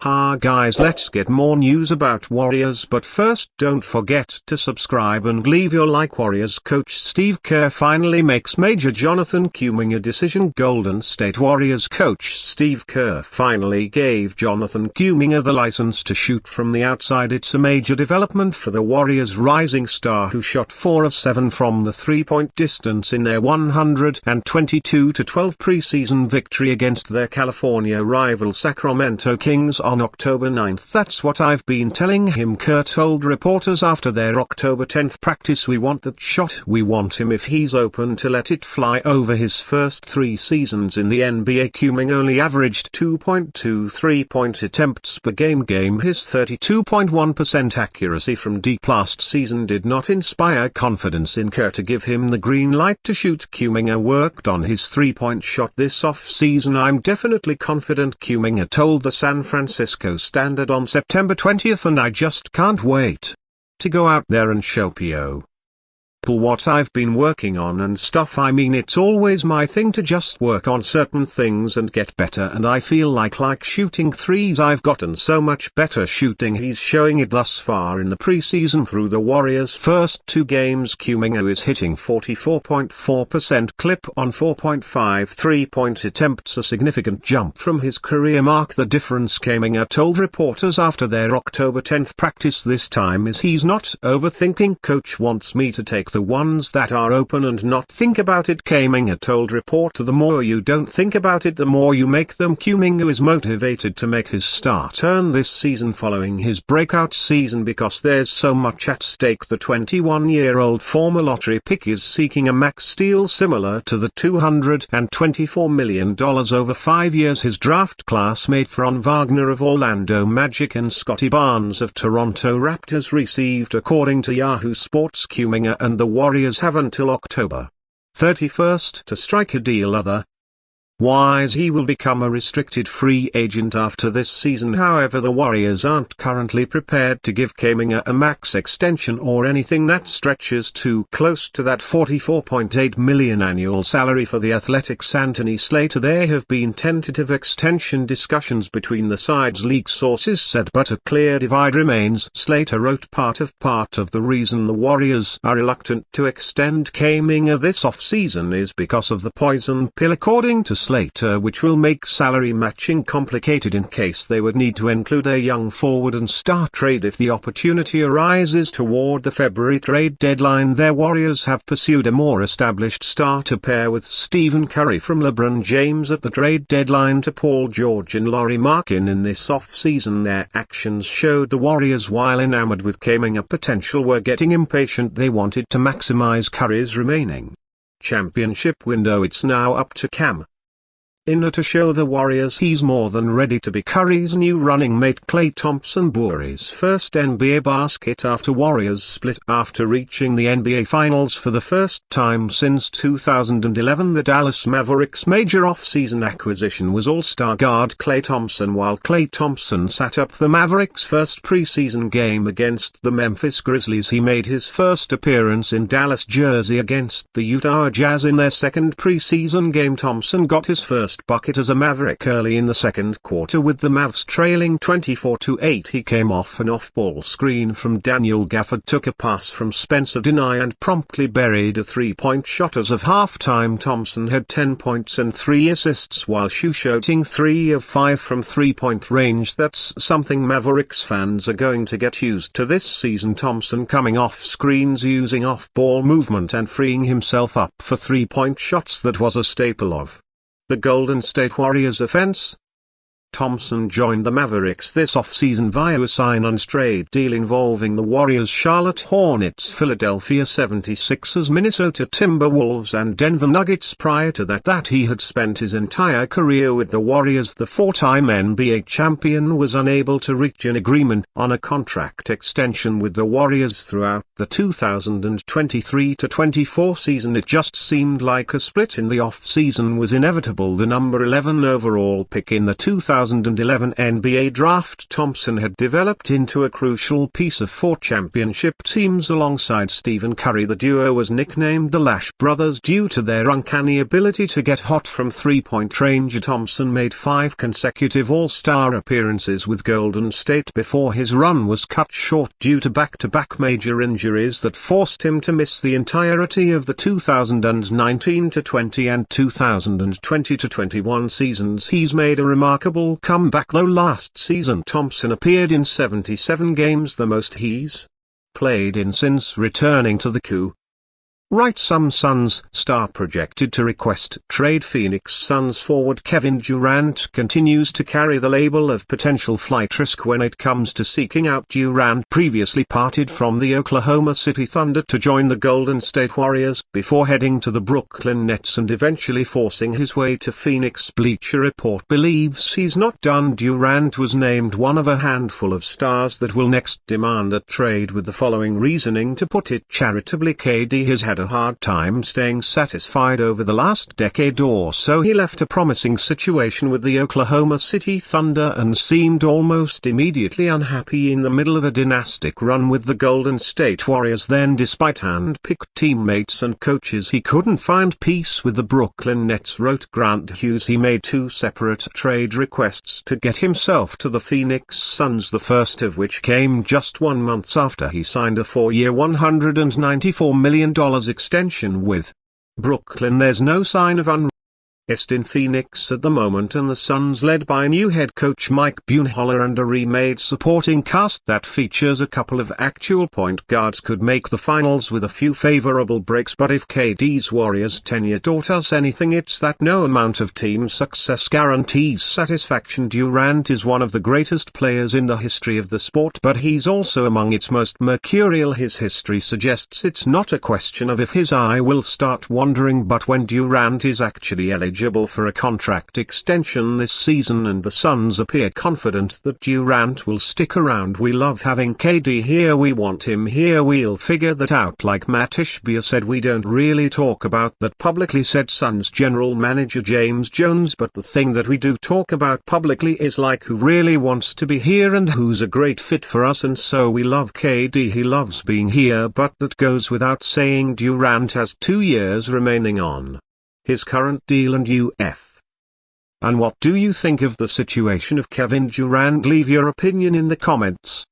Ha guys, let's get more news about Warriors, but first don't forget to subscribe and leave your like. Warriors coach Steve Kerr finally makes major Jonathan Kuminga decision. Golden State Warriors coach Steve Kerr finally gave Jonathan Kuminga the license to shoot from the outside. It's a major development for the Warriors rising star, who shot 4 of 7 from the three-point distance in their 122-12 preseason victory against their California rival Sacramento Kings on October 9. "That's what I've been telling him," Kerr told reporters after their October 10 practice. "We want that shot. We want him, if he's open, to let it fly." Over his first 3 seasons in the NBA, Kuminga only averaged 2.2 3-point attempts per game. His 32.1% accuracy from deep last season did not inspire confidence in Kerr to give him the green light to shoot. Kuminga worked on his 3-point shot this off-season. "I'm definitely confident," Kuminga told the San Francisco Standard on September 20, "and I just can't wait to go out there and show people what I've been working on and stuff. I mean, it's always my thing to just work on certain things and get better, and I feel like shooting threes. I've gotten so much better shooting." He's showing it thus far in the preseason. Through the Warriors' first 2 games, Kuminga is hitting 44.4% clip on 4.5 3-point attempts, a significant jump from his career mark. "The difference," Kuminga told reporters after their October 10 practice this time, "is he's not overthinking. Coach wants me to take the ones that are open and not think about it." Kuminga told reporter, "The more you don't think about it, the more you make them." Kuminga is motivated to make his star turn this season following his breakout season because there's so much at stake. The 21-year-old former lottery pick is seeking a max deal similar to the $224 million over 5 years his draft classmate Franz Wagner of Orlando Magic and Scottie Barnes of Toronto Raptors received, according to Yahoo Sports. Kuminga and the Warriors have until October 31 to strike a deal. Otherwise, he will become a restricted free agent after this season. However, the Warriors aren't currently prepared to give Kuminga a max extension or anything that stretches too close to that $44.8 million annual salary for the Athletic's Anthony Slater. "There have been tentative extension discussions between the sides," league sources said, "but a clear divide remains." Slater wrote, Part of the reason the Warriors are reluctant to extend Kuminga this offseason is because of the poison pill, according to Slater, which will make salary matching complicated in case they would need to include a young forward and star trade if the opportunity arises toward the February trade deadline. Their Warriors have pursued a more established star to pair with Stephen Curry from LeBron James at the trade deadline to Paul George and Lauri Markkanen in this offseason. Their actions showed the Warriors, while enamored with Kuminga potential, were getting impatient. They wanted to maximize Curry's remaining championship window. It's now up to Cam to show the Warriors he's more than ready to be Curry's new running mate. Klay Thompson bore his first NBA basket after Warriors split. After reaching the NBA Finals for the first time since 2011, the Dallas Mavericks' major off-season acquisition was All-Star guard Klay Thompson. While Klay Thompson sat up the Mavericks' first preseason game against the Memphis Grizzlies, he made his first appearance in Dallas jersey against the Utah Jazz in their second preseason game. Thompson got his first bucket as a Maverick early in the second quarter with the Mavs trailing 24-8. He came off an off-ball screen from Daniel Gafford, took a pass from Spencer Dinwiddie and promptly buried a 3-point shot. As of halftime, Thompson had 10 points and 3 assists while shooting 3 of 5 from 3-point range. That's something Mavericks fans are going to get used to this season. Thompson coming off screens, using off-ball movement and freeing himself up for 3-point shots. That was a staple of the Golden State Warriors offense. Thompson joined the Mavericks this offseason via a sign-and trade deal involving the Warriors, Charlotte Hornets, Philadelphia 76ers, Minnesota Timberwolves and Denver Nuggets. Prior to that, he had spent his entire career with the Warriors. The 4-time NBA champion was unable to reach an agreement on a contract extension with the Warriors throughout the 2023-24 season. It just seemed like a split in the off-season was inevitable. The number 11 overall pick in the 2023 2011 NBA draft. Thompson had developed into a crucial piece for championship teams alongside Stephen Curry. The duo was nicknamed the Lash Brothers due to their uncanny ability to get hot from three-point range. Thompson made 5 consecutive All-Star appearances with Golden State before his run was cut short due to back-to-back major injuries that forced him to miss the entirety of the 2019-20 and 2020-21 seasons. He's made a remarkable comeback though. Last season Thompson appeared in 77 games, the most he's played in since returning to the coup. Right, some Suns star projected to request trade. Phoenix Suns forward Kevin Durant continues to carry the label of potential flight risk when it comes to seeking out. Durant previously parted from the Oklahoma City Thunder to join the Golden State Warriors before heading to the Brooklyn Nets and eventually forcing his way to Phoenix. Bleacher Report believes he's not done. Durant was named one of a handful of stars that will next demand a trade with the following reasoning. To put it charitably, KD has had a hard time staying satisfied over the last decade or so. He left a promising situation with the Oklahoma City Thunder and seemed almost immediately unhappy in the middle of a dynastic run with the Golden State Warriors. Then, despite hand-picked teammates and coaches, he couldn't find peace with the Brooklyn Nets, wrote Grant Hughes. He made 2 separate trade requests to get himself to the Phoenix Suns, the first of which came just 1 month after he signed a 4-year $194 million extension with Brooklyn. There's no sign of unrest in Phoenix at the moment, and the Suns, led by new head coach Mike Budenholzer and a remade supporting cast that features a couple of actual point guards, could make the finals with a few favorable breaks. But if KD's Warriors tenure taught us anything, it's that no amount of team success guarantees satisfaction. Durant is one of the greatest players in the history of the sport, but he's also among its most mercurial. His history suggests it's not a question of if his eye will start wandering, but when. Durant is actually eligible for a contract extension this season, and the Suns appear confident that Durant will stick around. We love having KD here, we want him here, we'll figure that out. Like Matt Ishbia said, we don't really talk about that publicly, said Suns general manager James Jones, but the thing that we do talk about publicly is like who really wants to be here and who's a great fit for us, and so we love KD, he loves being here, but that goes without saying. Durant has 2 years remaining on his current deal and UF. And what do you think of the situation of Kevin Durant? Leave your opinion in the comments.